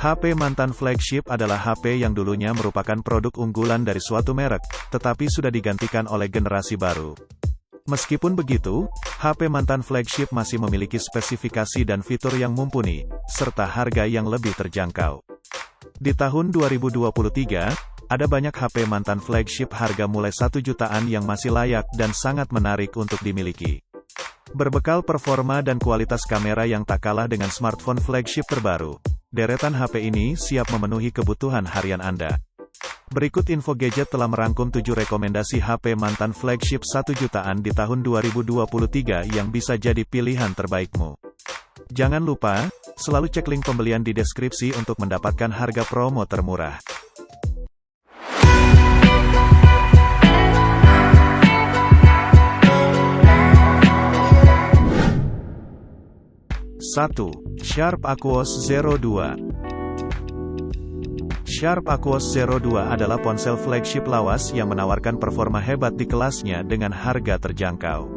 HP mantan flagship adalah HP yang dulunya merupakan produk unggulan dari suatu merek, tetapi sudah digantikan oleh generasi baru. Meskipun begitu, HP mantan flagship masih memiliki spesifikasi dan fitur yang mumpuni, serta harga yang lebih terjangkau. Di tahun 2023, ada banyak HP mantan flagship harga mulai 1 jutaan yang masih layak dan sangat menarik untuk dimiliki. Berbekal performa dan kualitas kamera yang tak kalah dengan smartphone flagship terbaru, deretan HP ini siap memenuhi kebutuhan harian Anda. Berikut Info Gadget telah merangkum 7 rekomendasi HP mantan flagship 1 jutaan di tahun 2023 yang bisa jadi pilihan terbaikmu. Jangan lupa, selalu cek link pembelian di deskripsi untuk mendapatkan harga promo termurah. Sharp Aquos Zero 2. Sharp Aquos Zero 2 adalah ponsel flagship lawas yang menawarkan performa hebat di kelasnya dengan harga terjangkau.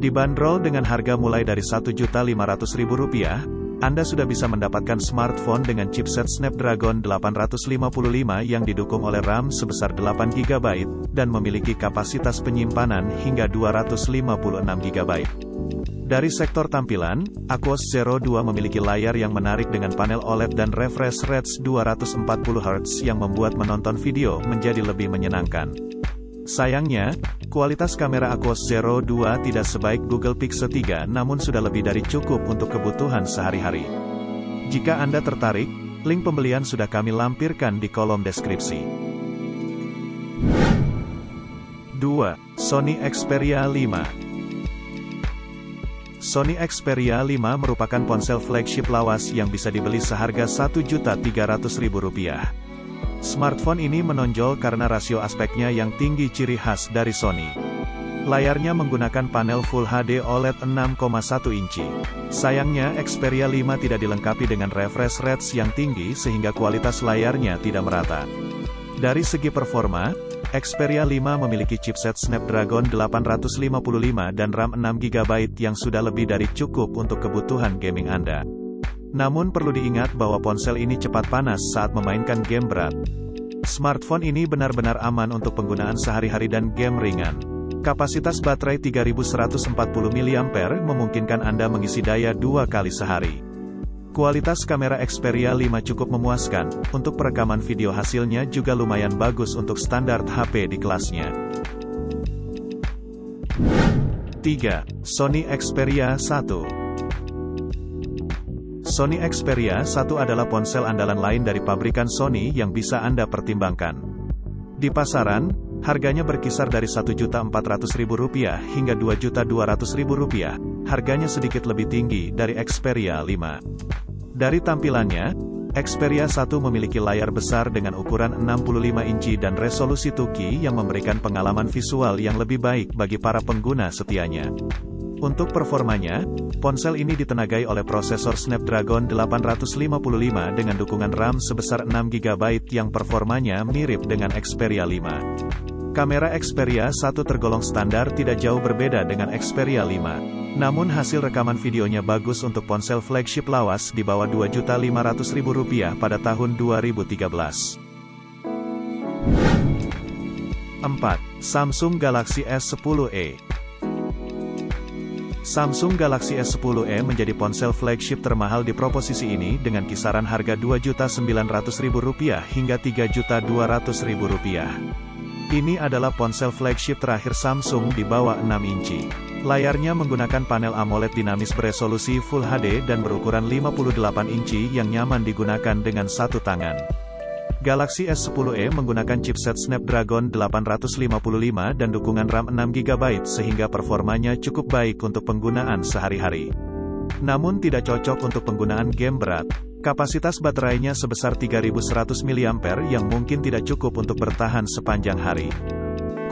Dibanderol dengan harga mulai dari Rp1.500.000, Anda sudah bisa mendapatkan smartphone dengan chipset Snapdragon 855 yang didukung oleh RAM sebesar 8GB, dan memiliki kapasitas penyimpanan hingga 256GB. Dari sektor tampilan, Aquos Zero 2 memiliki layar yang menarik dengan panel OLED dan refresh rate 240Hz yang membuat menonton video menjadi lebih menyenangkan. Sayangnya, kualitas kamera Aquos Zero 2 tidak sebaik Google Pixel 3 namun sudah lebih dari cukup untuk kebutuhan sehari-hari. Jika Anda tertarik, link pembelian sudah kami lampirkan di kolom deskripsi. 2. Sony Xperia 5. Sony Xperia 5 merupakan ponsel flagship lawas yang bisa dibeli seharga Rp1.300.000. Smartphone ini menonjol karena rasio aspeknya yang tinggi ciri khas dari Sony. Layarnya menggunakan panel Full HD OLED 6,1 inci. Sayangnya Xperia 5 tidak dilengkapi dengan refresh rate yang tinggi sehingga kualitas layarnya tidak merata. Dari segi performa, Xperia 5 memiliki chipset Snapdragon 855 dan RAM 6GB yang sudah lebih dari cukup untuk kebutuhan gaming Anda. Namun perlu diingat bahwa ponsel ini cepat panas saat memainkan game berat. Smartphone ini benar-benar aman untuk penggunaan sehari-hari dan game ringan. Kapasitas baterai 3140 mAh memungkinkan Anda mengisi daya 2 kali sehari. Kualitas kamera Xperia 5 cukup memuaskan, untuk perekaman video hasilnya juga lumayan bagus untuk standar HP di kelasnya. 3. Sony Xperia 1. Sony Xperia 1 adalah ponsel andalan lain dari pabrikan Sony yang bisa Anda pertimbangkan. Di pasaran, harganya berkisar dari Rp1.400.000 hingga Rp2.200.000, harganya sedikit lebih tinggi dari Xperia 5. Dari tampilannya, Xperia 1 memiliki layar besar dengan ukuran 65 inci dan resolusi 2K yang memberikan pengalaman visual yang lebih baik bagi para pengguna setianya. Untuk performanya, ponsel ini ditenagai oleh prosesor Snapdragon 855 dengan dukungan RAM sebesar 6GB yang performanya mirip dengan Xperia 5. Kamera Xperia 1 tergolong standar tidak jauh berbeda dengan Xperia 5. Namun hasil rekaman videonya bagus untuk ponsel flagship lawas di bawah Rp2.500.000 pada tahun 2013. 4. Samsung Galaxy S10e. Samsung Galaxy S10e menjadi ponsel flagship termahal di proposisi ini dengan kisaran harga Rp2.900.000 hingga Rp3.200.000. Ini adalah ponsel flagship terakhir Samsung di bawah 6 inci. Layarnya menggunakan panel AMOLED dinamis beresolusi Full HD dan berukuran 58 inci yang nyaman digunakan dengan satu tangan. Galaxy S10e menggunakan chipset Snapdragon 855 dan dukungan RAM 6GB sehingga performanya cukup baik untuk penggunaan sehari-hari. Namun tidak cocok untuk penggunaan game berat. Kapasitas baterainya sebesar 3100 mAh yang mungkin tidak cukup untuk bertahan sepanjang hari.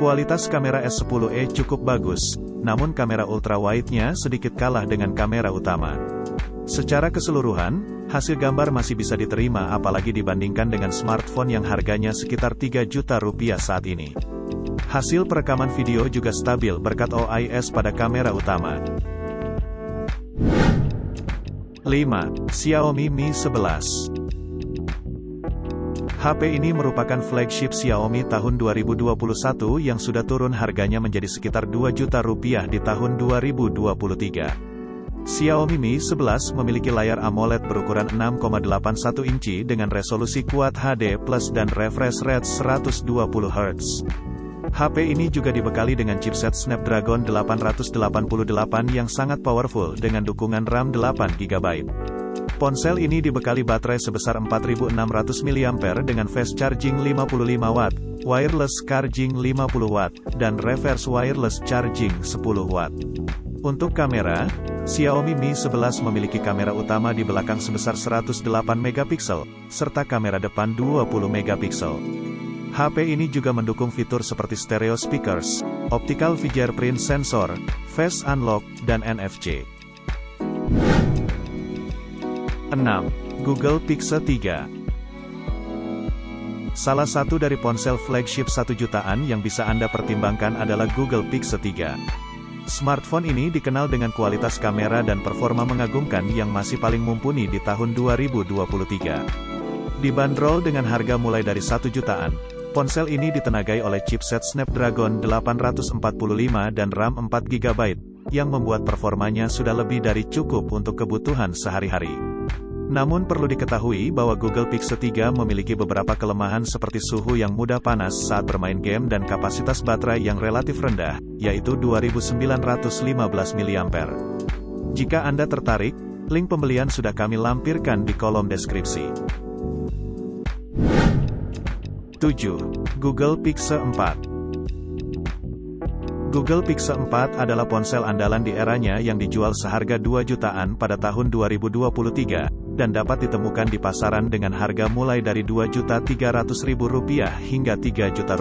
Kualitas kamera S10e cukup bagus, namun kamera ultrawide-nya sedikit kalah dengan kamera utama. Secara keseluruhan, hasil gambar masih bisa diterima apalagi dibandingkan dengan smartphone yang harganya sekitar Rp3 juta saat ini. Hasil perekaman video juga stabil berkat OIS pada kamera utama. 5. Xiaomi Mi 11. HP ini merupakan flagship Xiaomi tahun 2021 yang sudah turun harganya menjadi sekitar 2 juta rupiah di tahun 2023. Xiaomi Mi 11 memiliki layar AMOLED berukuran 6,81 inci dengan resolusi Quad HD+ dan refresh rate 120 Hz. HP ini juga dibekali dengan chipset Snapdragon 888 yang sangat powerful dengan dukungan RAM 8 GB. Ponsel ini dibekali baterai sebesar 4600 mAh dengan fast charging 55 Watt, wireless charging 50 Watt, dan reverse wireless charging 10 Watt. Untuk kamera, Xiaomi Mi 11 memiliki kamera utama di belakang sebesar 108 megapiksel, serta kamera depan 20 megapiksel. HP ini juga mendukung fitur seperti stereo speakers, optical fingerprint sensor, face unlock, dan NFC. 6. Google Pixel 3. Salah satu dari ponsel flagship 1 jutaan yang bisa Anda pertimbangkan adalah Google Pixel 3. Smartphone ini dikenal dengan kualitas kamera dan performa mengagumkan yang masih paling mumpuni di tahun 2023. Dibanderol dengan harga mulai dari 1 jutaan, ponsel ini ditenagai oleh chipset Snapdragon 845 dan RAM 4 GB, yang membuat performanya sudah lebih dari cukup untuk kebutuhan sehari-hari. Namun perlu diketahui bahwa Google Pixel 3 memiliki beberapa kelemahan seperti suhu yang mudah panas saat bermain game dan kapasitas baterai yang relatif rendah, yaitu 2915 mAh. Jika Anda tertarik, link pembelian sudah kami lampirkan di kolom deskripsi. 7. Google Pixel 4. Google Pixel 4 adalah ponsel andalan di eranya yang dijual seharga 2 jutaan pada tahun 2023, dan dapat ditemukan di pasaran dengan harga mulai dari Rp2.300.000 hingga Rp3 juta.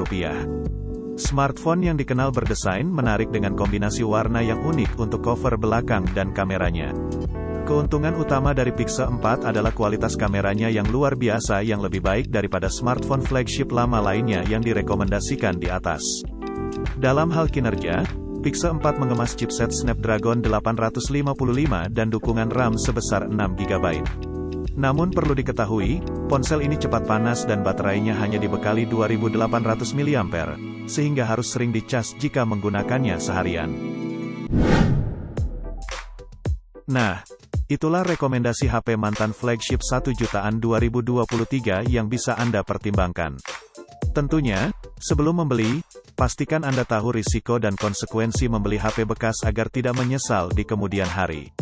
Smartphone yang dikenal berdesain menarik dengan kombinasi warna yang unik untuk cover belakang dan kameranya. Keuntungan utama dari Pixel 4 adalah kualitas kameranya yang luar biasa yang lebih baik daripada smartphone flagship lama lainnya yang direkomendasikan di atas. Dalam hal kinerja, Pixel 4 mengemas chipset Snapdragon 855 dan dukungan RAM sebesar 6 GB. Namun perlu diketahui, ponsel ini cepat panas dan baterainya hanya dibekali 2800 mAh, sehingga harus sering dicas jika menggunakannya seharian. Nah, itulah rekomendasi HP mantan flagship 1 jutaan 2023 yang bisa Anda pertimbangkan. Tentunya, sebelum membeli, pastikan Anda tahu risiko dan konsekuensi membeli HP bekas agar tidak menyesal di kemudian hari.